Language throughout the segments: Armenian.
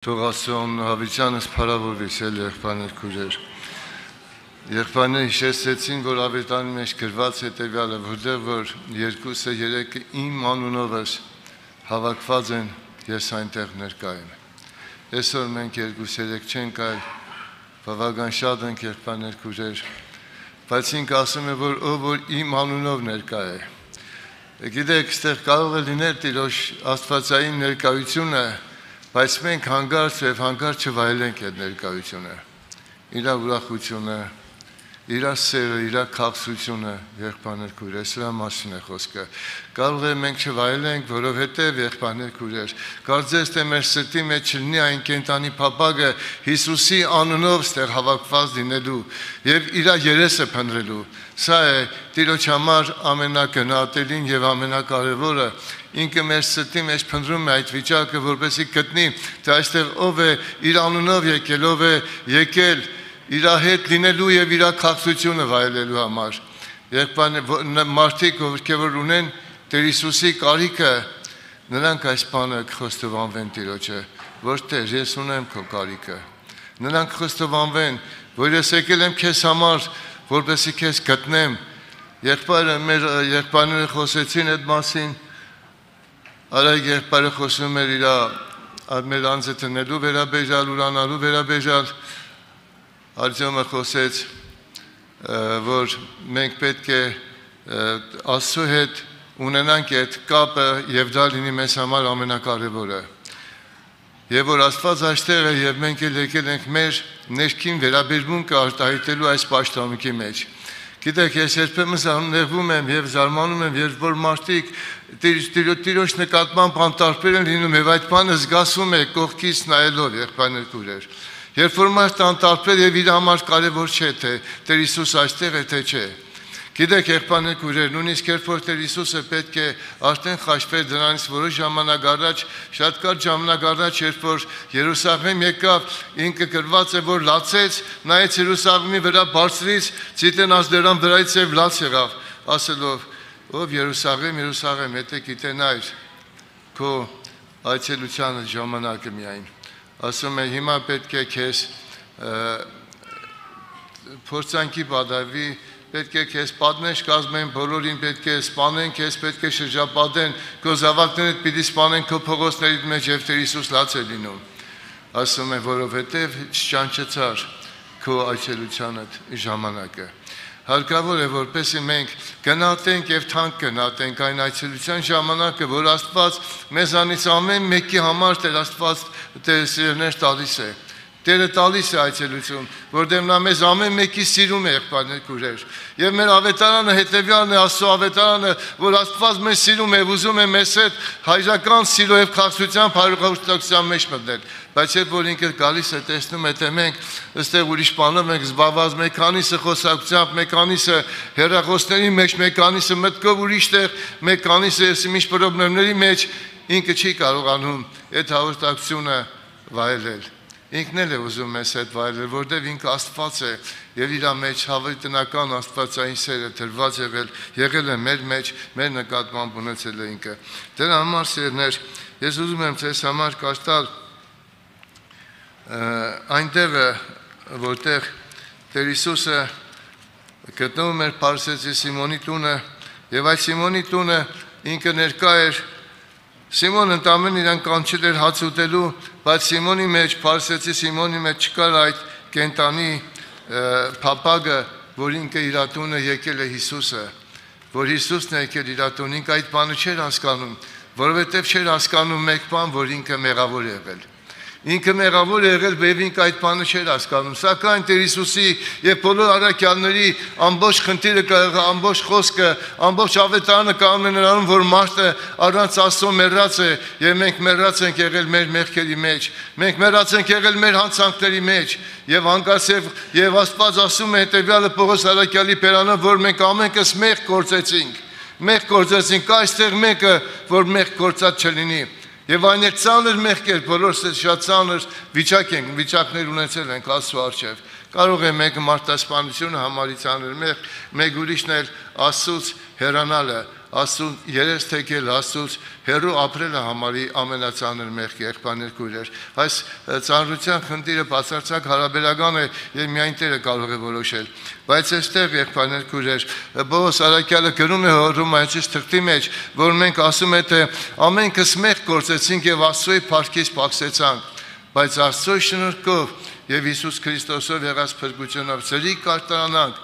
Թողասոն հավիճանս փարավորվեց էլ եղբայրներ քույրեր։ Եղբայրները հիշեցին, որ ավետարանի մեջ գրված հետևյալը, որտեղ որ երկուսը երեքը իմ անունովս հավաքված են, ես այնտեղ ներկա եմ։ Այսօր մենք 2-3 չենք, այլ բավական շատ ենք եղբայրներ քույրեր, բայց ինքը ասում է, որ ով որ իմ անունով ներկա է։ Գիտեք, այստեղ կարող է լինել Տիրոջ աստվածային ներկայությունը, բայց մենք հանգարց եւ հանգարց չվայելենք այդ ներկայությունը, իր ուրախությունը, իր սերը, իր քաղցրությունը, եղբայրներ քույրեր, սրա մասին է խոսքը։ Կարող է մենք չվայելենք, որովհետեւ եղբայրներ քույրեր, կարծես թե մեր սրտի մեջ չլինի այն կենտանի փափագը Հիսուսի անունով ստեղ հավաքված լինելու եւ իր երեսը փնտրելու։ Սա է Տիրոջ համար ամենակնահատելին եւ ամենակարևորը։ Ինքը մեր սրտի մեջ փնտրում է այդ վիճակը, որպեսզի գտնի, թե այստեղ ով է իր անունով եկել, ով է եկել իր հետ լինելու եւ իր քաղցրությունը վայելելու համար։ Եղբայրներ մարդիկ, ովքեր ունեն Տեր Հիսուսի կարիքը, նրանք այս բանը կխոստովանվեն Տիրոջը, ոչ թե ես ունեմ քո կարիքը։ Նրանք խոստովանվեն, որ ես եկել եմ քեզ համար, որպեսզի քեզ գտնեմ։ Մեր եղբայրները խոսեցին այդ մասին։ Արայք եղբայրը խոսում էր իր մեր անձը տնելու վերաբերյալ, ուրանալու վերաբերյալ, Արտյոմը խոսեց, որ մենք պետք է Աստծո հետ ունենանք այդ կապը եւ դա լինի մեզ համար ամենակարևորը։ Եվ որ Աստված այստեղ է եւ մենք եկել ենք մեր ներքին վերաբերմունքը արտահայտելու այս պաշտամունքի մեջ։ Գիտեք, ես երբեմն զարմանում եմ եւ զարմանում եմ, երբ որ մարդիկ Տիրոջ նկատմամբ անտարբեր են լինում եւ այդ բանը զգացում է կողքից նայելով եղբայրներ քույրեր։ Երբ որ մարդը անտարբեր եւ իր համար կարեւոր չէ, թե Տեր Հիսուս այստեղ է, թե չէ։ Գիտեք, եղբայրներ քույրեր, նույնիսկ երբ որ Տեր Հիսուսը պետք է արդեն խաչվեր դրանից որոշ ժամանակ առաջ, շատ կարճ ժամանակ առաջ, երբ որ Երուսաղեմ եկավ, ինքը գրված է, որ լացեց, նայեց Երուսաղեմի վրա բարձրից, ցիտենաց դրան վրայից եւ լաց եղավ, ասելով. Ով Երուսաղեմ, Երուսաղեմ, եթե գիտենայր քո այցելությանը ժամանակը միայն։ Ասում է, հիմա պետք է քեզ փորձանքի բադավի, պետք է քեզ պատնեշ կազմեն, բոլորին պետք է սպանեն, քեզ պետք է շրջապատեն, քո զավակներդ պիտի սպանեն քո փողոցների մեջ եւ Տեր Հիսուս լաց է լինում։ Ասում է, որովհետեւ չճանչեցար քո այցելությանդ ժամանակը։ Հարկավոր է, որպեսզի մենք գնահատենք եւ թանկ գնահատենք այն այցելության ժամանակը, որ Աստված մեզանից ամեն մեկի համար Տեր Աստված սիրներ տալիս է։ Տերը տալիս է այցելություն, որտեղ նա մեզ ամեն մեկի սիրում է եղբայրներ քույրեր։ Եվ մեր ավետարանը հետևյալն է, Աստծո ավետարանը, որ Աստված մեզ սիրում է, ուզում է մեզ հետ հայրական սիրո եւ քաղցրությամբ հարստության մեջ մտնել։ Բայց երբ որ ինքը գալիս է, տեսնում է, թե մենք այստեղ ուրիշ բանով ենք զբաղված, մեկանիսը խոսակցությամբ, մեկանիսը հեռախոսների մեջ, մեկանիսը մտքով ուրիշտեղ, մեկանիսը եսիմիշ պրոբլեմների մեջ, ինքը չի կարողանում այդ հաղորդակցությունը վայելել։ Ինքն էլ է ուզում մեզ հետ վայելել, որտեղ ինքը Աստված է եւ իր մեջ հավիտենական աստվածային սերը դրված եղել է մեր մեջ, մեր նկատմամբ ունեցել է ինքը։ Դրա համար սիրներ, ես ուզում եմ ձեզ համար կաշտալ այնտեղը, որտեղ Տեր Հիսուսը գտնվում էր Փարսեցի Սիմոնի տունը եւ այդ Սիմոնի տունը ինքը ներկա էր։ Սիմոնը ընդամենը իրան կանչել էր հաց ուտելու, բայց Սիմոնի մեջ, Փարսեցի Սիմոնի մեջ չկար այդ կենտանի փափագը, որ ինքը իր տունը եկել է Հիսուսը, որ Հիսուսն է եկել իր տուն, ինքը այդ բանը չէր հասկանում, որովհետև չէր հասկանում մեկ բան, որ ինքը մեղավոր է եղել։ Ինքը մեղավոր է եղել, բայց ինքը այդ բանը չէր հասկանում։ Սակայն Տեր Հիսուսի եւ բոլոր առաքյալների ամբողջ խնդիրը, ամբողջ խոսքը, ամբողջ ավետարանը կանում է նրանում, որ մարդը առանց Աստծո մեռած է եւ մենք մեռած ենք եղել մեր մեղքերի մեջ։ Մենք մեռած ենք եղել մեր հանցանքների մեջ եւ հանկարծ եւ Աստված ասում է հետեւյալը Պողոս առաքյալի բերանով, որ մենք ամենքս մեղք գործեցինք։ Մեղք գործեցինք, այստեղ մեկը, որ մեղք գործած չլինի։ Եվ այն է ծանր մեղքեր, բոլորս շատ ծանր վիճակներ ունեցել ենք Աստծո առջև։ Կարող է մեկը մարդասպանությունը համարի ծանր մեղք, մեկ ուրիշն էլ Աստծուց հեռանալը, Աստծուն երես թեքել, Աստծուց հեռու ապրելը համարի ամենածանր մեղք եղբայրներ քույրեր։ Այս ծանրության խնդիրը բացարձակ հարաբերական է եւ միայն Տերը կարող է որոշել։ Բայց այստեղ եղբայրներ քույրեր, Պողոս Արաքյալը գրում է Հռոմայացիս թղթի մեջ, որ մենք ասում է թե ամենքս մեղք գործեցինք եւ Աստծոյի փառքից պակսեցանք, բայց Աստծոյի շնորհքով եւ Հիսուս Քրիստոսով եղած փրկությունով ծրի կարտանանք,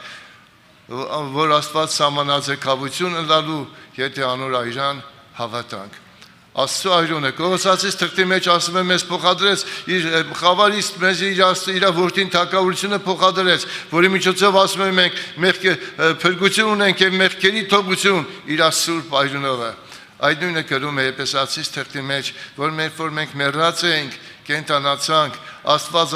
որ Աստված սահմանած է քավությունը լալու, եթե անոր այրան հավատանք։ Աստծո այրոնը Կողոսացիս թղթի մեջ ասում է մեզ փոխադրեց իր խավարից մեզ իր որդին թակավորությունը փոխադրեց, որի միջոցով ասում է մենք մեղքի փրկություն ունենք եւ մեղքերի թողություն իր սուրբ այրոնով։ Այդ նույնը գրում է Եփեսացիս թղթի մեջ, որ մենք մեռած ենք, կենտանացանք, Աստված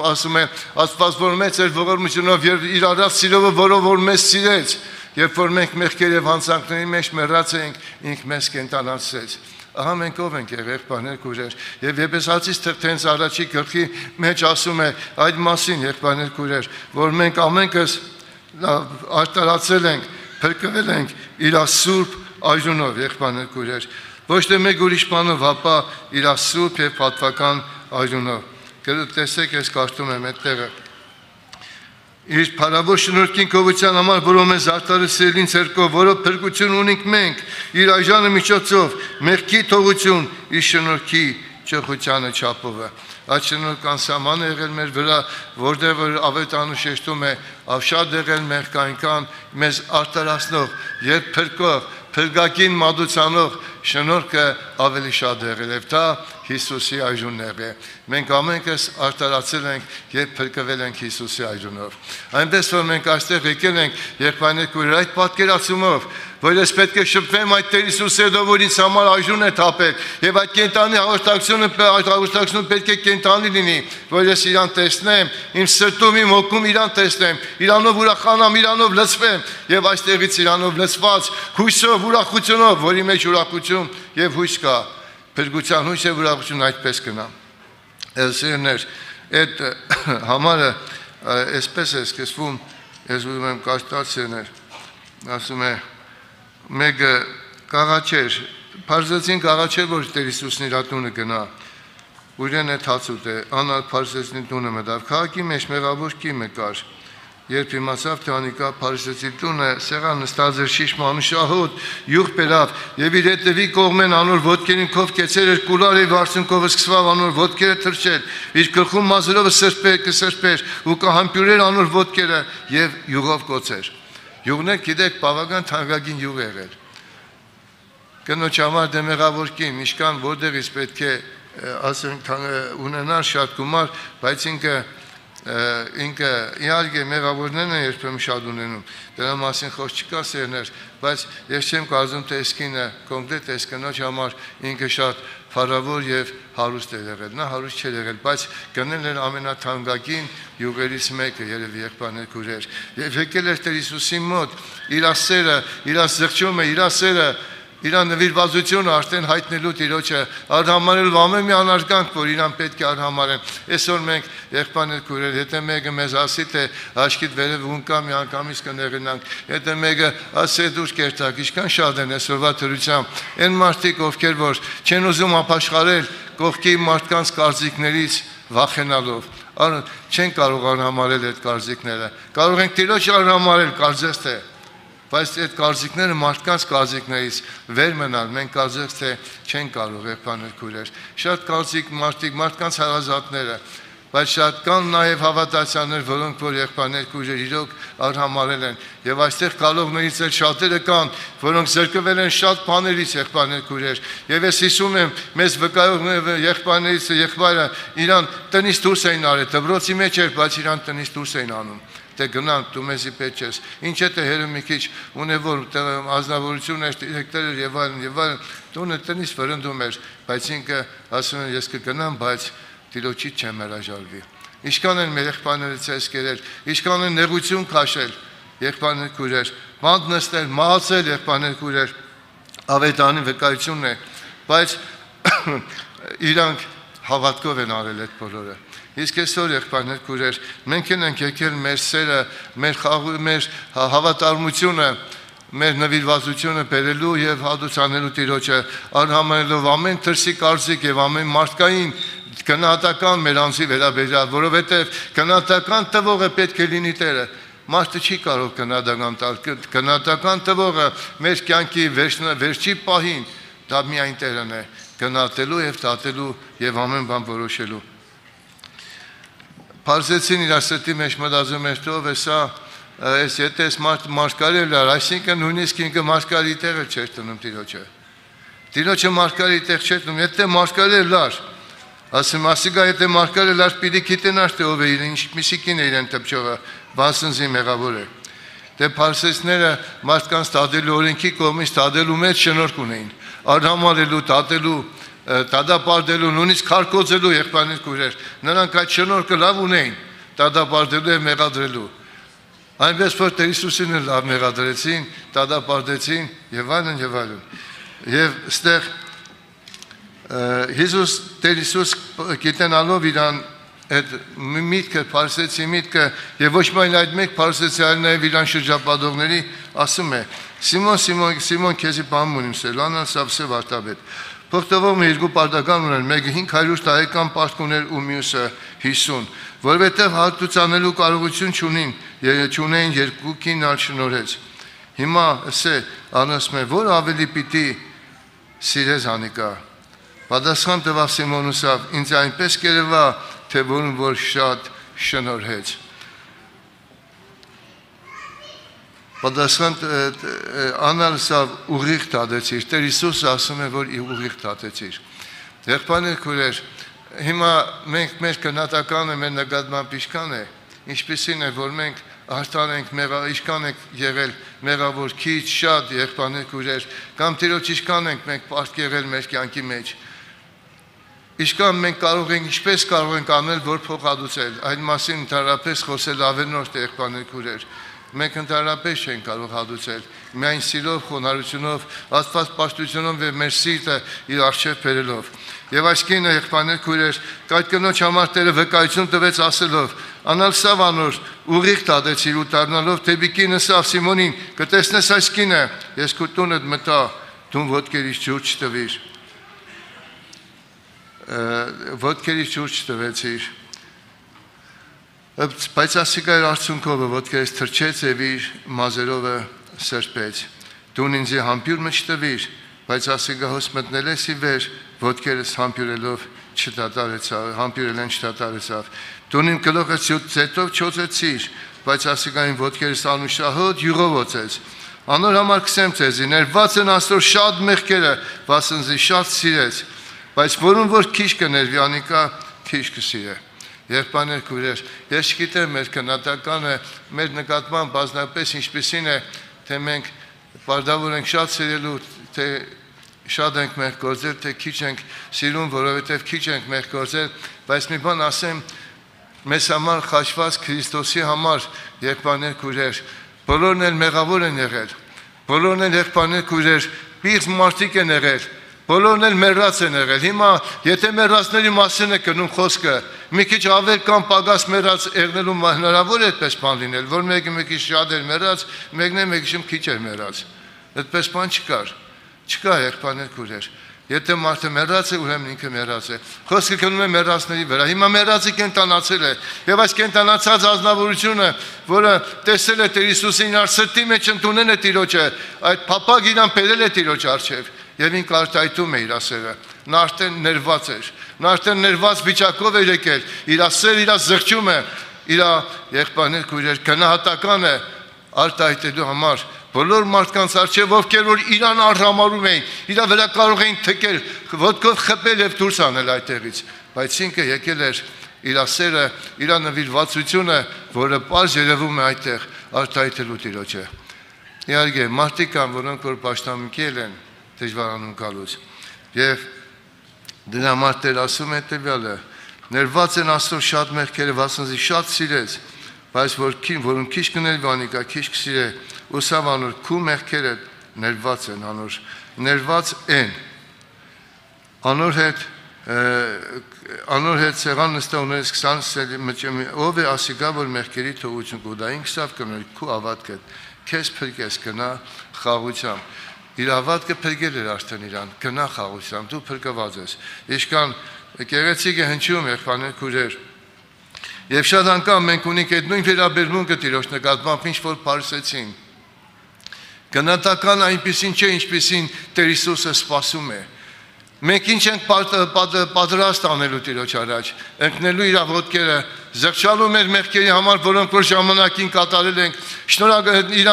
ասում է, Աստված որ մեծ էր ողորմությունով եւ իր առած սիրով որով որ մեզ սիրեց, երբ որ մենք մեղքերի եւ հանցանքների մեջ մեռած ենք, ինք մեզ կենտանացրեց։ Ահա մենք ով ենք եղբայրներ քույրեր, եւ Եփեսացիս թղթից առաջի գլխի մեջ ասում է այդ մասին եղբայրներ քույրեր, որ մենք ամենքս արտարացել ենք, փրկվել ենք իր սուրբ այրոնով եղբայրներ քույրեր, ոչ թե մեկ ուրիշ բանով, ապա իր սուրբ եւ պատվական այրոնով։ Տեսեք, ես կարդում եմ այդտեղը։ Իր փառավոր շնորհքին կողության համար, որով մեզ արտարեցրին ցերկով, որով փրկություն ունենք մենք, իր այժանը միջոցով, մեղքի թողություն, իր շնորհքի ճոխությանը չափով։ Այդ շնորհքան սահմանը եղել մեր վրա, որտեղ որ ավետարանը շեշտում է, ավշատ եղել մեղք այնքան մեզ արտարացնող եւ փրկագին մատուցանող շնորհքը ավելի շատ եղել եւ դա Հիսուսի այժունն է։ Մենք ամենքս արտարացել ենք եւ փրկվել ենք Հիսուսի այժունով։ Այնպես որ մենք այստեղ եկել ենք եղբայրներ քույրեր այդ պատկերացումով, որ ես պետք է շփվեմ այդ Տեր Հիսուսի հետ, որ ինձ համար այժուն է թափել եւ այդ կենտանի հաղորդակցությունը պետք է կենտանի լինի, որ ես իրան տեսնեմ, իմ սրտում, իմ հոգում իրան տեսնեմ, իրանով ուրախանամ, իրանով լցվեմ եւ այստեղից իրանով լցված հույսով, ուրախությունով, որի մեջ ուրախություն եւ հույս կա, փրկության հույս եւ ուրախություն այդպես կնա։ Սիրներ, այդ համարը այսպես է սկսվում, ես ուզում եմ կաշտացներ, ասում է մեկը կաղաչեր, պարզեցին կաղաչեր, որ Տեր Հիսուսն իր տունը գնա, ուրեն է թացուտ է, անալ պարզեցին տունը մտավ, քաղաքի մեջ մեղավոր կի կար, երբ իմացավ թե անիկա Փարիսեցի տունը սեղան նստած էր շիշ մանուշահոտ յուղ բերավ եւ իր հետևի կողմեն անոր ոտքերին քով կեցեր էր կուլար եւ արցունքով սկսավ անոր ոտքերը թրջել իր գլխում մազերով սրբեր ու կհամբյուրեր անոր ոտքերը եւ յուղով կոծեր յուղն է գիտեք բավական թանկագին յուղ եղել կնոջ համար դե մեղավոր կին իշքան որտեղից պետք է ասենք ունենալ շատ գումար բայց ինքը իհարկե մեղավորներն են երբեմն շատ ունենում, դրա մասին խոսք չկա սերներ, բայց ես չեմ կարծում թե իսկինը կոնկրետ այս կնոջ համար ինքը շատ փառավոր եւ հարուստ է եղել, նա հարուստ չէ եղել, բայց գնել էր ամենաթանկագին յուղերից մեկը երևի եղբայրներ քույրեր, եւ եկել էր Տեր Հիսուսի մոտ, իր սերը, իր զղջումը, իր սերը իր նվիրվածությունը արդեն հայտնելու Տիրոջը արհամարել ամեն մի անարգանք, որ իրան պետք է արհամարեն։ Այսօր մենք եղբայրներ քույրեր, եթե մեկը մեզ ասի թե աչքիդ վերև ունկա մի անգամից կներգնանք, եթե մեկը ասի դուրս կերտակ, ինչքան շատ են այսօրվա դրությամբ։ Այն մարդիկ, ովքեր որ չեն ուզում ապաշխարել կողքի մարդկանց կարծիքներից վախենալով, չեն կարող արհամարել այդ կարծիքները։ Կարող ենք Տիրոջ արհամարել, կարծես թե բայց այդ կարծիքները մարդկանց կարծիքներից վեր մնալ, մենք կարծես թե չեն կարող եղբայրներ քույրեր։ Շատ կարծիք մարդկանց հարազատները, բայց շատ կան նաև հավատացյալներ, որոնք որ եղբայրներ քույրեր իրոք արհամարել են, եւ այստեղ գալողներից էլ շատերը կան, որոնք զրկվել են շատ բաներից եղբայրներ քույրեր։ Եվ ես հիշում եմ, մեզ վկայող եղբայրներից եղբայրը իրան տնից դուրս էին արել, դպրոցի մեջ էր, բայց իրան տնից դուրս էին անում։ Թե գնանք դու մեզի պետք ես ինչ է թե հերը մի քիչ ունևոր ազնվորություն էր դիրեկտորը եւ այլն տունը տնից վրընդում էր բայց ինքը ասում է ես կգնամ բայց Տիրոջից չեմ հրաժարվի ինչքան են մեր եղբայրներից էս կերել ինչքան են նեղություն քաշել եղբայրներ քույրեր բանտ նստել մահացել եղբայրներ քույրեր ավետարանի վկայությունն է բայց իրանք հավատքով են արել այդ բոլորը Իսկ այսօր եղբայրներ քույրեր մենք ենք եկել մեր սերը, մեր հավատարմությունը մեր նվիրվածությունը բերելու եւ հատուցանելու Տիրոջը, անհամարելով ամեն թրսի կարծիք եւ ամեն մարդկային գնահատական մեր անձի վերաբերյալ, որովհետեւ գնահատական տվողը պետք է լինի Տերը։ Մարդը չի կարող գնահատական տալ, գնահատական տվողը մեր կյանքի վերջի պահին դա միայն Տերն է, գնահատելու եւ դատելու եւ ամեն բան որոշելու։ Փարզեցին իր սրտի մեջ մտածում էր թող էսա այս եթե մարգարե լար, այսինքն նույնիսկ ինքը մարգարի տեղը չէր տնում Տիրոջը։ Տիրոջը մարգարի տեղ չէր տնում, եթե մարգարե լար, ասում ասիկա եթե մարգարե լար պիտի գիտենար թե ով է իր ինչպիսի կին է իրեն տպչողը, վասնզի մեղավոր է։ Դե փարսեցները մարդկանց տադելու օրենքի կողմից տադելու մեջ շնորհք ունեին, արհամարելու, տադելու, տադապարտելու, նույնիսկ քարկոծելու եղբայրներ քույրեր, նրանք այդ շնորհքը լավ ունեին, տադապարտելու եւ մեղադրելու։ Այնպես որ Տեր Հիսուսին էլ լավ մեղադրեցին, տադապարտեցին եւ այլն եւ այլն։ Եվ այստեղ Տեր Հիսուս գիտենալով իրան այդ միտքը, փարսեցի միտքը եւ ոչ միայն այդ մեկ փարսեցի, այլ նաեւ իրան շրջապատողների ասում է. Սիմոն քեզի բան ունիմ սելանան սավսե վարտաբեդ։ Փոխտվողը երկու պարտական ուներ, մեկը 500 տարեկան պարտք ուներ ու մյուսը 50, որովհետև հատուցանելու կարողություն չունեին երկուքին ալ շնորհեց։ Հիմա ասե անասում է, որ ավելի պիտի սիրես անիկա։ Պատասխան տվավ Սիմոնուսավ, ինձ այնպես կերևա, թե որն որ շատ շնորհեց։ Պատասխան անալսավ ուղիղ դատեցիր, Տեր Հիսուսը ասում է, որ ուղիղ դատեցիր։ Եղբայրներ քույրեր, հիմա մենք մեր գնահատականը մեր նկատմամբ ինչքան է, ինչպիսին է, որ մենք արտան ենք, ինչքան ենք եղել մեղավոր քիչ, շատ եղբայրներ քույրեր, կամ Տիրոջ ինչքան ենք մենք պարտք եղել մեր կյանքի մեջ։ Ինչքան մենք կարող ենք, ինչպես կարող ենք անել, որ փոխհատուցել, այդ մասին ընդհանրապես խոսել ավելորդ եղբայրներ քույրեր։ Մենք ընդհանրապես չենք կարող հատուցել, միայն սիրով, խոնարհությունով, Աստված պաշտությունով եւ մեր սիրտը իր առջև բերելով։ Եվ այս կինը եղբայրներ քույրեր, այդ կնոջ համար Տերը վկայություն տվեց ասելով. «Անալ սավ անոր ուղիղ դատեցիր ու դառնալով դեպի կինը սավ Սիմոնին, կտեսնես այս կինը, ես քո տունդ մտա, դու ոտքերից ջուր չտվիր»։ Ոտքերից ջուր չտվեցիր։ Բայց ասիկա իր արդյունքով ոտքերից թրջեց եւ իր մազերովը սրբեց։ Դուն ինձ համբյուր մշտվիր, բայց ասիկա հոս մտնել ես ի վեր, ոտքերս համբյուրելով չդատարեցավ։ Դուն իմ գլուխը ծետով չոցեցիր, բայց ասիկա իմ ոտքերս անուշահոտ յուղով օծեց։ Անոր համար կսեմ ձեզի, ներված են աստոր շատ մեղքերը, վասնզի շատ սիրեց, բայց որուն որ քիչ կներվի անիկա քիչ կսիրե։ Եղբայրներ քույրեր, ես չգիտեմ մեր գնահատականը, մեր նկատմամբ բազմապես ինչպիսին է, թե մենք պարտավոր ենք շատ սիրելու, թե շատ ենք մեղք գործել, թե քիչ ենք սիրում, որովհետև քիչ ենք մեղք գործել, բայց մի բան ասեմ, մեզ համար խաչված Քրիստոսի համար, եղբայրներ քույրեր, բոլորն էլ մեղավոր են եղել, բոլորն էլ եղբայրներ քույրեր, պիղծ մարդիկ են եղել, բոլորն էլ մեռած են եղել։ Հիմա եթե մեռածների մասին է գնում խոսքը, մի քիչ ավել կամ պակաս մեռած եղնելու հնարավոր է այդպես բան լինել, որ մեկը մի քիչ շատ էր մեռած, մեկն է մի քիչ քիչ էր մեռած։ Այդպես բան չկար։ Չկա եղբայրներ քույրեր։ Եթե մարդը մեռած է, ուրեմն ինքը մեռած է։ Խոսքը գնում է մեռածների վրա։ Հիմա մեռածը կենտանացել է։ Եվ այս կենտանացած ազնվորությունը, որը տեսել է Տեր Հիսուսին իր սրտի մեջ ընդունել է Տիրոջը, այդ փափագ իրան բերել է Տիրոջ առջև։ Եվ ինքը արտահայտում է իր ասերը։ Նա արդեն ներված էր։ Նա արդեն ներված վիճակով էր եկել։ Իր ասերը, իր զղջումը, իր եղբայրներ քույրեր գնահատականը արտահայտելու համար բոլոր մարդկանց առջև, ովքեր որ իրան արհամարում էին, իր վրա կարող էին թքել, ոտքով խփել եւ դուրս անել այդտեղից, բայց ինքը եկել էր իր ասերը, իր նվիրվածությունը, որը պարզ երևում է այդտեղ արտահայտելու Տիրոջը։ Իհարկե, մարդիկ կան, որոնք որ պաշտամունքել են դժվարանում գալուց։ Եվ դրա մարդեր ասում է տվյալը, ներված են աստոր շատ մեղքերը, վասնզի շատ սիրեց, բայց որում քիչ կներվի անիկա, քիչ կսիրե, ուսավ անոր քու մեղքերը ներված են անոր, ներված են, անոր հետ սեղան նստա ուներս 20 ով է ասիկա, որ մեղքերի թողություն կուդային կսավ կներ քու ավատքդ, քեզ փրկես գնա խաղությամբ։ Իր հավատքը փրկել էր արդեն իրան, գնա խաղությամբ, դու փրկված ես։ Ինչքան գեղեցիկ է հնչում եղբայրներ քույրեր։ Եվ շատ անգամ մենք ունենք այդ նույն վերաբերմունքը Տիրոջ նկատմամբ, ինչ որ պարզեցին։ Գնահատական այնպեսին չէ, ինչպեսին Տեր Հիսուսը սպասում է։ Մենք ինչ ենք պատրաստ անելու Տիրոջ առաջ, ընկնելու իր ոտքերը, զղջալու մեր մեղքերի համար, որոնք որ ժամանակին կատարել ենք, շնորհակալ իր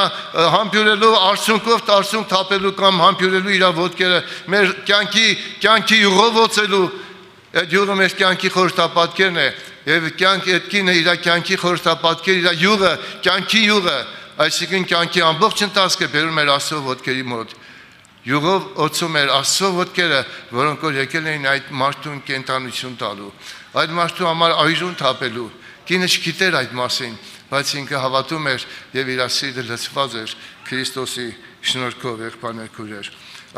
համբյուրելու արցունքով արցունք թափելու կամ համբյուրելու իր ոտքերը, մեր կյանքի յուղով ոցելու, այդ յուղը մեր կյանքի խորհրդապատկերն է, եւ այդ կինը իր կյանքի խորհրդապատկեր, իր յուղը, կյանքի յուղը, այսինքն կյանքի ամբողջ ընթացքը բերում էր Աստծո ոտքերի մոտ։ Յուղով ոցում էր Աստծո ոտքերը, որոնք որ եկել էին այդ մարդուն կենտանություն տալու, այդ մարդու համար այրուն թափելու։ Կինը չգիտեր այդ մասին, բայց ինքը հավատում էր եւ իր սիրտը լցված էր Քրիստոսի շնորհքով, եղբայրներ քույրեր։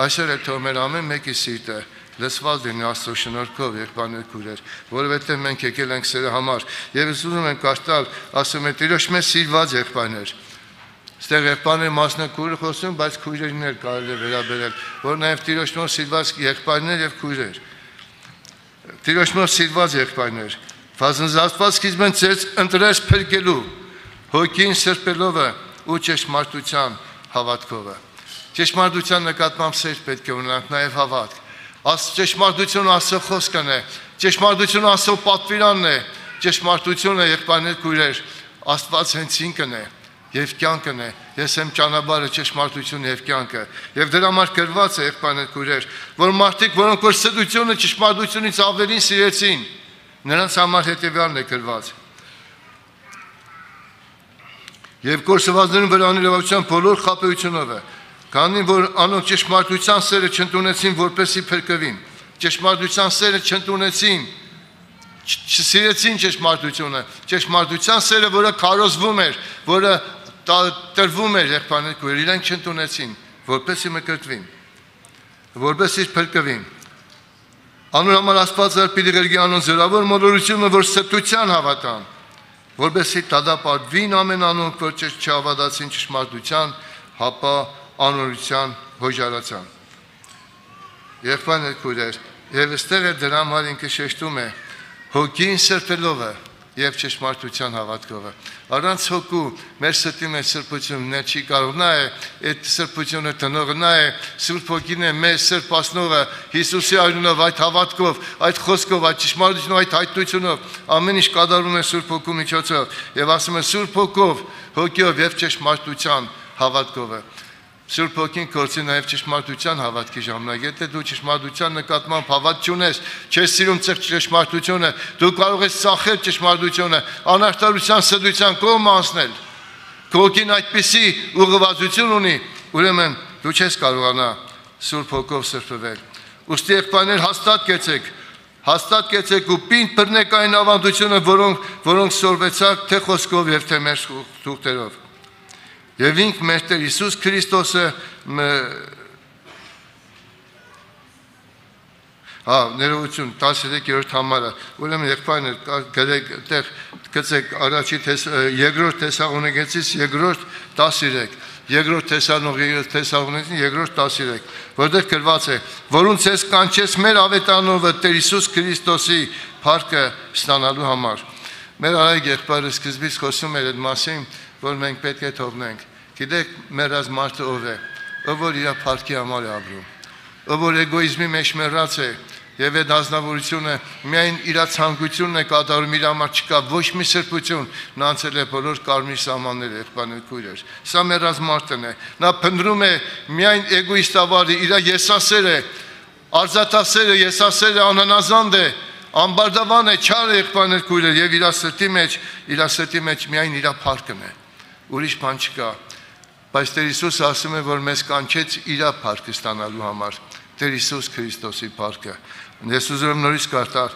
Այսօր էլ թող մեր ամեն մեկի սիրտը լցված լինի Աստծո շնորհքով, եղբայրներ քույրեր, որովհետեւ մենք եկել ենք սերը համար եւ ուզում ենք կարդալ, ասում է Տիրոջ մեծ սիրված եղբայրներ։ Ստեղ եղբայրներ մասնակցուրը խոսում, բայց քույրերին էլ կարելի է վերաբերել, որ նաև Տիրոջ մոտ սիրված եղբայրներ եւ քույրեր։ Տիրոջ մոտ սիրված եղբայրներ, Աստված սկիզբն ցած ընտրեց փրկելու, հոգին սրբելով ու ճշմարտության հավատքով։ Ճշմարտության նկատմամբ սեր պետք է ունենանք, նաև հավատք։ Ճշմարտությունը Աստծո խոսքն է, ճշմարտությունը Աստծո պատվիրանն է, ճշմարտությունը եղբայրներ քույրեր, Աստված հենց ինքն է։ Եվ կյանքն է, ես եմ ճանապարհը, ճշմարտությունը եւ կյանքը։ Եվ դրա համար գրված է եղբայրներ քույրեր, որ մարդիկ, որոնք որ սրությունը ճշմարտությունից ավելին սիրեցին, նրանց համար հետեւյալն է գրված։ Եվ կորսվածներուն վրա անիրավության բոլոր խաբեությունով է, քանի որ անոնք ճշմարտության սերը չընդունեցին, որպեսզի փրկվին։ Ճշմարտության սերը չընդունեցին, չսիրեցին ճշմարտությունը, ճշմարտության սերը, որը քարոզվում էր, որը տրվում էր եղբայրներ քույրեր, իրենք չընդունեցին, որպեսզի մկրտվին, որպեսզի փրկվին։ Անոր համար Աստված պիտի ղրգի անոնց զորավոր մոլորությունը, որ սրբության հավատան, որպեսզի դադապարտվին ամեն անոնք, որ չհավատացին ճշմարտության, հապա անօրության հոժարացան։ Եղբայրներ քույրեր, եւ այստեղ է դրա համար ինքը շեշտում է հոգին սրբելով եւ ճշմարտության հավատքով։ Առանց հոգու մեր սրտի մեջ սրբությունը չի կարող, նա է այդ սրբությունը տնողը, նա է Սուրբ Հոգին է մեր սրբացնողը, Հիսուսի անունով, այդ հավատքով, այդ խոսքով, այդ ճշմարտությունով, այդ հայտնությունով ամեն ինչ կատարում է Սուրբ Հոգու միջոցով եւ ասում է Սուրբ Հոգով, հոգիով եւ ճշմարտության հավատքով։ Սուրբ Հոգին կորցի նաև ճշմարտության հավատքի ժամանակ։ Եթե դու ճշմարտության նկատմամբ հավատ չունես, չես սիրում ճշմարտությունը, դու կարող ես ծախել ճշմարտությունը, անարդարության սդության կողմը անցնել։ Քո հոգին այդպիսի ուղղվածություն ունի, ուրեմն դու չես կարողանա Սուրբ Հոգով սրբվել։ Ուստի եղբայրներ հաստատ կեցեք ու պինդ բռնեք այն ավանդությունը, որոնք սորվեցաք թե խոսքով եւ թե մեր թուղթերով։ Եվ ինք մեր Տեր Հիսուս Քրիստոսը ներողություն 13-րդ համարը, ուրեմն եղբայրներ գցեք առաջի երկրորդ Թեսաղոնիկեցիս երկրորդ 13, երկրորդ Թեսաղոնիկեցիս երկրորդ 13, որտեղ գրված է, որոնց ես կանչեց մեր ավետանովը Տեր Հիսուս Քրիստոսի փառքը ստանալու համար։ Մեր արագ եղբայրը սկզբից խոսում էր այդ մասին, որ մենք պետք է թողնենք։ Գիտեք, մեր ազգը ով է, ով որ իր փառքի համար է ապրում, ով որ էգոիզմի մեջ մեռած է, եւ այդ ազնվորությունը միայն իր ցանկությունն է կատարում, իր համար չկա ոչ մի սրբություն, նա անցել է բոլոր կարմիր սահմանները, եղբայրներ քույրեր։ Սա մեր ազգն է, նա փնտրում է միայն էգոիստավարի, իր եսասերը, արզատասերը, եսասերը անհնազանդ է, ամբարտավան է, չար է եղբայրներ քույրեր եւ իր սրտի մեջ միայն իր փառքն է, ուրիշ բան չկա։ Բայց Տեր Հիսուսը ասում է, որ մեզ կանչեց իր փառքը ստանալու համար, Տեր Հիսուս Քրիստոսի փառքը։ Ես ուզում եմ նորից կարդալ,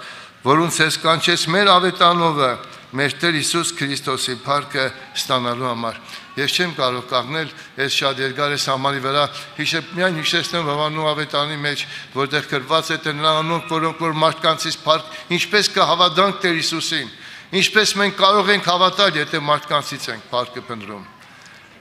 որոնց ես կանչեց մեր ավետանովը, մեր Տեր Հիսուս Քրիստոսի փառքը ստանալու համար։ Ես չեմ կարող կանգնել, ես շատ երկար ես համարի վրա, միայն հիշեցնեմ Հովհաննես ավետարանի մեջ, որտեղ գրված է նրանք, որոնք որ մարդկանցից փառք, ինչպես կհավատանք Տեր Հիսուսին, ինչպես մենք կարող ենք հավատալ, եթե մարդկանցից ենք փառքը փնտրում։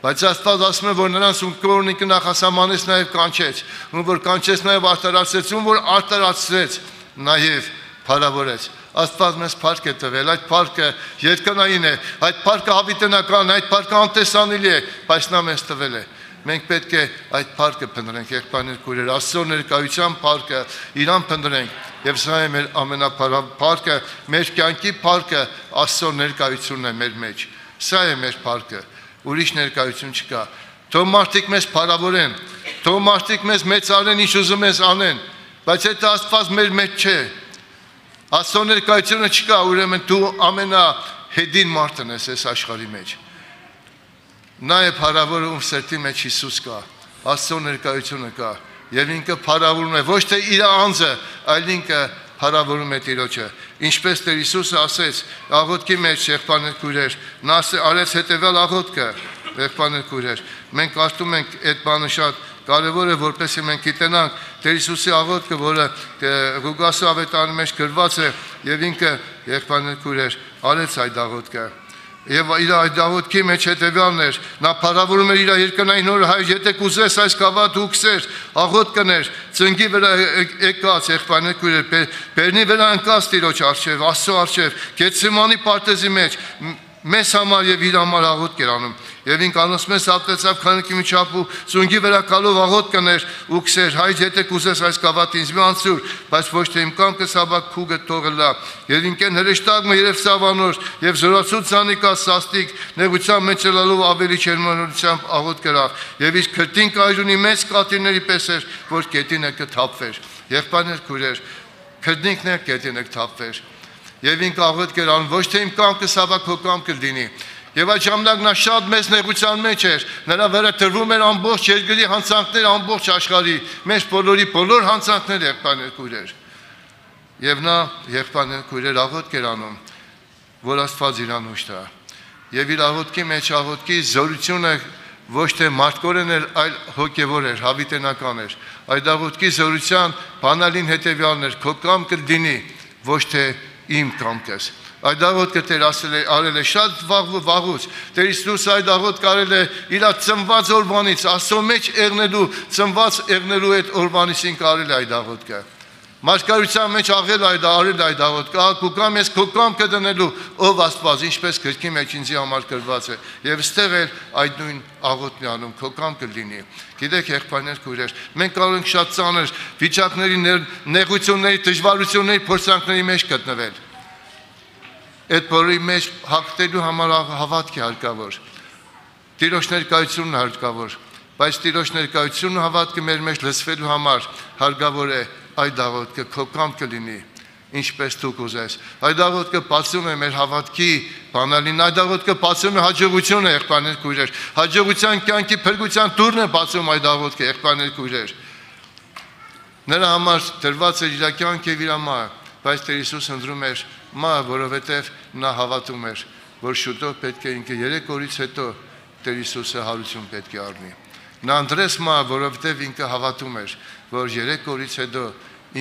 Բայց Աստված ասում է, որ նրանց ում կորոնիկը նախասահմանեց նաև կանչեց, ում որ կանչեց նաև արտարացրեց, ում որ արտարացրեց նաև փառավորեց։ Աստված մեզ փառք է տվել, այդ փառքը երկնային է, այդ փառքը հավիտենական, այդ փառքը անտեսանելի է, բայց նա մեզ տվել է։ Մենք պետք է այդ փառքը փնտրենք, եղբայրներ, քույրեր, Աստծո ներկայության փառքը իրան փնտրենք, եւ սա է մեր ամենափառքը, մեր կյանքի փառքը Աստծո ներկայությունն է մեր մեջ։ Սա է մեր փառքը, ուրիշ ներկայություն չկա։ Թող մարդիկ մեզ փառավորեն, թող մարդիկ մեզ մեծարեն, ինչ ուզում ես անեն, բայց այդ Աստված մեր մեջ չէ։ Աստծո ներկայությունը չկա, ուրեմն դու ամենահեդին մարդն ես այս աշխարհի մեջ։ Նա է փառավորը, ում սրտի մեջ Հիսուս կա, Աստծո ներկայությունը կա, եւ ինքը փառավորում է ոչ թե իր անձը, այլ ինքը փառավորում է Տիրոջը։ Ինչպես Տեր Հիսուսը ասեց աղոթքի մեջ, եղբայրներ, քույրեր, նա արեց հետեւյալ աղոթքը, եղբայրներ, քույրեր։ Մենք կարդում ենք այդ բանը շատ կարևոր է, որպեսզի մենք գիտենանք Տեր Հիսուսի աղոթքը, որը Ղուկասի ավետարանի մեջ գրված է, եւ ինքը, եղբայրներ, քույրեր, արեց այդ աղոթքը։ Եվ իր այդ աղոթքի մեջ հետևյալն էր, նա փառավորում էր իր երկնային Հոր Հայր, եթե կուզես այս գավաթը ուքսեր, աղոթ կներ, ծնկի վրա եկած, եղբայրներ, քույրեր, բերնի վրա ընկած Տիրոջ առջև, Աստծո առջև, Գեթսեմանի պարտեզի մեջ մեզ համար եւ իր համար աղոթք էր անում։ Եվ ինք անոսմես ապտեցավ քանքի միջապ ու ծունգի վրա կալով աղոթք կներ ու քսեր, հայր եթե կուզես այս գավաթը ինձ մի անցուր, բայց ոչ թե իմ կամքը սաբակ քուգը թողը լա։ Եվ ինքեն հրեշտակը եւ սավանոր եւ զորացուց ցանիկա սաստիկ նեղության մեջ լալով ավելի չերմանությամբ աղոթք կրավ։ Եվ իր քրտին կայրունի մեծ կատիների պես էր, որ կետինը կթափվեր։ Եղբայրներ, քույրեր, քրտնիկն է կետինը կթափվեր։ Եվ ինք աղոթք էր անում, ոչ թե իմ կամքը սաբակ քո կամքը լինի։ Եվ այդ ժամանակ նա շատ մեծ նեղության մեջ էր, նրա վրա տրվում էր ամբողջ երկրի հանցանքներ, ամբողջ աշխարհի, մեր բոլորի բոլոր հանցանքները, եղբայրներ, քույրեր։ Եվ նա, եղբայրներ, քույրեր, աղոթք էր անում, որ Աստված իրան ուժ տա։ Եվ իր աղոթքի մեջ աղոթքի զորությունը ոչ թե մարդկորեն էր, այլ հոգևոր էր, հավիտենական էր։ Այդ աղոթքի զորության բանալին հետևյալն էր, քո կամքը լինի, ոչ թե իմ կամքս։ Այդ աղոթքը Տեր արել է շատ վաղուց։ Տեր Հիսուս այդ աղոթքը արել է իր ծնված օրվանից, Աստծո մեջ եղնելու, ծնված եղնելու այդ օրվանից ինքը արել է այդ աղոթքը։ Մարգարության մեջ արել այդ աղոթքը, կուկամ ես քո կամքը դնելու, ով Աստված, ինչպես գրքի մեջ ինձի համար գրված է։ Եվ ստեղ էլ այդ նույն աղոթքն է անում, քո կամքը լինի։ Գիտեք, եղբայրներ, քույրեր, մենք կարող ենք շատ ծանր վիճակների, նեղությունների, դժվարությունների, փորձանքների մեջ գտնվել։ Այդ բոլորի մեջ հաղթելու համար հավատք է հարկավոր։ Տիրոջ ներկայությունն հարկավոր, բայց Տիրոջ ներկայությունը հավատքը մեր մեջ լսվելու համար հարկավոր է այդ աղոթքը քո կամքը լինի, ինչպես դու կուզես։ Այդ աղոթքը բացում է մեր հավատքի բանալին, այդ աղոթքը բացում է հաջողությունը, եղբայրներ, քույրեր։ Հաջողության կյանքի փրկության դուռն է բացում այդ աղոթքը, եղբայրներ, քույրեր։ Նրա համար դրված էր իր կյանքը եւ իր համար, բայց Տեր Հիսուս ընտրում էր որովհետև նա հավատում էր, որ շուտով պետք է ինքը 3 օրից հետո Տեր Հիսուսը հարություն պետք է առնի։ Նա ընտրեց որովհետև ինքը հավատում էր, որ 3 օրից հետո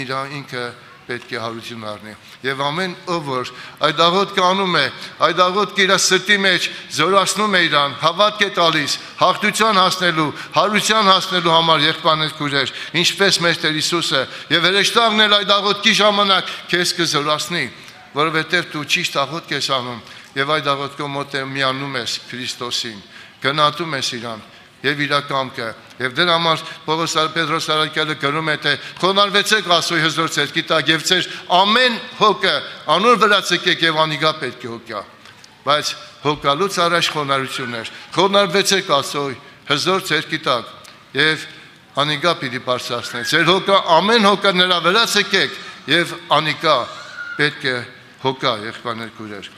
ինքը պետք է հարություն առնի։ Եվ ամեն ով որ այդ աղոթքը անում է, այդ աղոթքը իր սրտի մեջ զորացնում է իրան, հավատք է տալիս հաղթության հասնելու, հարություն հասնելու համար, եղբայրներ, քույրեր, ինչպես մեր Տեր Հիսուսը, եւ հրեշտակն էլ այդ աղոթքի ժամանակ քեզ կզորացնի, որովհետև դու ճիշտ աղոթք ես անում եւ այդ աղոթքով մոտ միանում ես Քրիստոսին, գնահատում ես իրան եւ իր կամքը եւ դրա համար Պետրոս Արաքյալը գրում է թե խոնարհվեցեք Աստծոյի հզոր ցերկի տակ եւ ձեր ամեն հոգը անոր վրա ցկեք եւ անիգա պետք է հոգա, բայց հոգալուց առաջ խոնարհություններ, խոնարհվեցեք Աստծոյի հզոր ցերկի տակ եւ անիգա պիտի բարձրացնեք, ձեր հոգը ամեն հոգը նրա վրա ցկեք եւ անիգա պետք է հոգա, եղբայրներ, քույրեր։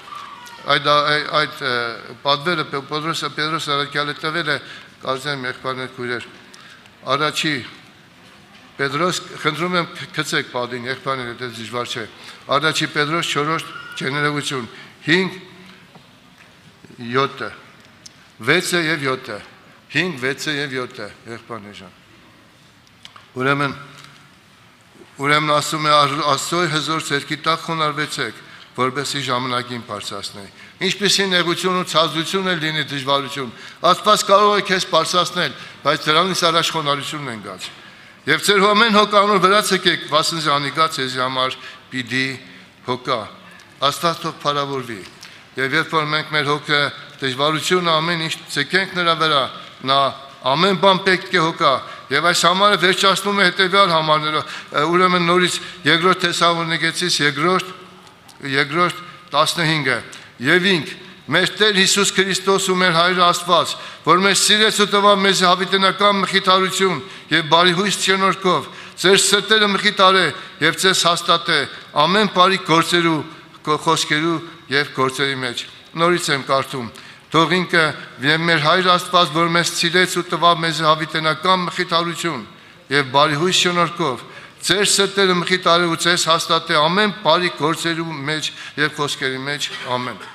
Այդ պատվերը Պետրոս Արաքյալը տվել է, կարծեմ, եղբայրներ, քույրեր, առաջի Պետրոս, խնդրում եմ գցեք պատին, եղբայրներ, դա դժվար չէ։ Առաջի Պետրոս 4 ջներողություն 5 7 6 եւ 7 5 6 եւ 7 եղբայրներ ջան։ Ուրեմն ասում է Աստծոյի հզոր ցերկի տակ խոնարհվեցեք, որպեսզի ժամանակին բարձրացնի։ Ինչպիսի նեղություն ու ցածրություն էլ լինի դժվարություն, Աստված կարող է քեզ բարձրացնել, բայց դրանից առաջ խոնարհությունն են գած։ Եվ ձեր ամեն հոգանոր վրա ցկեք, վասն անիկա ձեզ համար պիտի հոգա։ Աստված թող փառավորվի։ Եվ երբ որ մենք մեր հոգը դժվարությունը ամեն ինչ ցկենք նրա վրա, նա ամեն բան պետք է հոգա։ Եվ այս համարը վերջացնում է հետևյալ համարներով, ուրեմն նորից երկրորդ Թեսաղոնիկեցիս երկրորդ 15-ը։ Եվ ինք մեր Տեր Հիսուս Քրիստոս ու մեր Հայր Աստված, որ մեզ սիրեց ու տվավ մեզ հավիտենական մխիթարություն եւ բարիհույս շնորհքով, ձեր սրտերը մխիթարե եւ ձեզ հաստատե ամեն բարի գործերու, խոսքերու եւ գործերի մեջ։ Նորից եմ կարդում. Թող ինքը եւ մեր Հայր Աստված, որ մեզ սիրեց ու տվավ մեզ հավիտենական մխիթարություն եւ բարիհույս շնորհքով, ձեր սրտերը մխիթարե ու ձեզ հաստատե ամեն բարի գործերու մեջ եւ խոսքերի մեջ։ Ամեն։